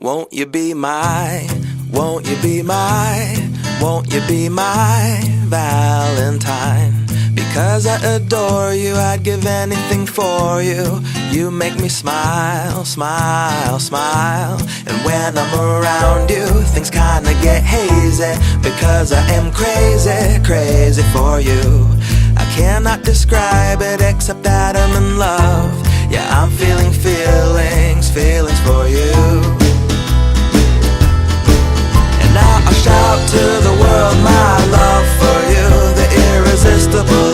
Won't you be my, won't you be my, won't you be my Valentine? Because I adore you, I'd give anything for you. You make me smile, smile, smile. And when I'm around you, things kinda get hazy. Because I am crazy, crazy for you. I cannot describe it except that I'm in love. Yeah, I'm feeling feelings, feelings for you. And now I shout to the world my love for you, the irresistible